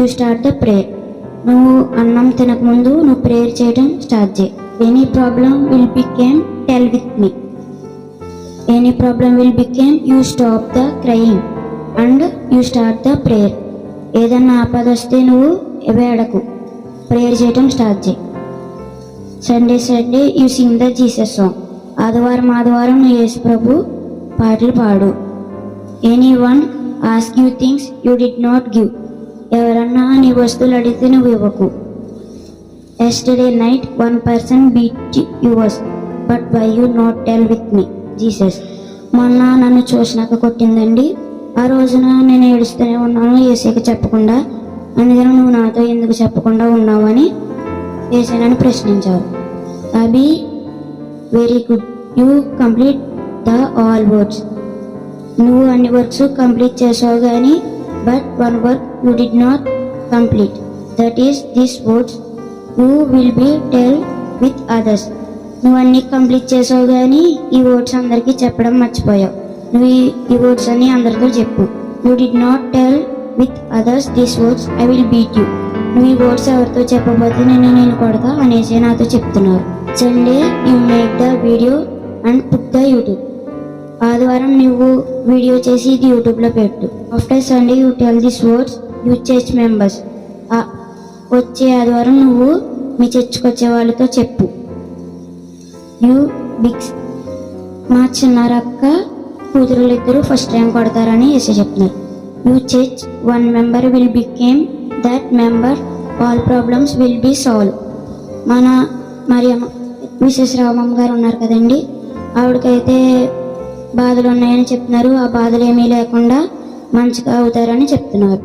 You start the prayer. నువ్వు అన్నం తినకముందు నువ్వు ప్రేయర్ చేయడం స్టార్ట్ చేయి. Any problem will became tell with me. Any problem will became you stop the crying and you start the prayer. ఏదన్నా ఆపద వస్తే నువ్వు వేడకు, ప్రేయర్ చేయడం స్టార్ట్ చేయి. Sunday you sing the Jesus song. ఆదివారం నువ్వు యేసు ప్రభు పాటలు పాడు. Any one ask you things you did not give. ఎవరన్నా నీ వస్తువులు అడిగితే నువ్వు ఇవ్వకు. Yesterday night one person beat yours but why you not tell with me Jesus. మొన్న నన్ను చూసినాక కొట్టిందండి, ఆ రోజున నేను ఏడుస్తూనే ఉన్నాను యేసుకి చెప్పకుండా. అందుకని నువ్వు నాతో ఎందుకు చెప్పకుండా ఉన్నావు అని యేసుని ప్రశ్నించారు. Abhi very good, you complete the all works. నువ్వు అన్ని వర్క్స్ కంప్లీట్ చేసావు కానీ but one work you did not complete, that is this words you will be tell with others. నువ్వు అన్ని కంప్లీట్ చేసావు కానీ ఈ వర్డ్స్ అందరికీ చెప్పడం మర్చిపోయావు. నువ్వు ఈ వర్డ్స్ అన్ని అందరితో చెప్పు. You did not tell with others this words I will beat you. నువ్వు ఈ వర్డ్స్ ఎవరితో చెప్పబోతే నేను కొడతా అనేసి నాతో చెప్తున్నారు. Sunday you make the video and put the YouTube. ఆదివారం నువ్వు వీడియో చేసి ఇది యూట్యూబ్లో పెట్టు. After Sunday you tell this words you church members. వచ్చే ఆదివారం నువ్వు మీ చర్చ్కి వచ్చే వాళ్ళతో చెప్పు. You Biggs. మా చిన్నారక్క కూతురులు ఇద్దరు ఫస్ట్ ర్యాంక్ కొడతారని వేసి చెప్తున్నారు. You church one member will became that member all problems will be solve. మన మరియమ్మ మిసెస్ రామమ్మ గారు ఉన్నారు కదండి, ఆవిడకైతే బాధలు ఉన్నాయని చెప్తున్నారు. ఆ బాధలు ఏమీ లేకుండా మంచిగా అవుతారని చెప్తున్నారు.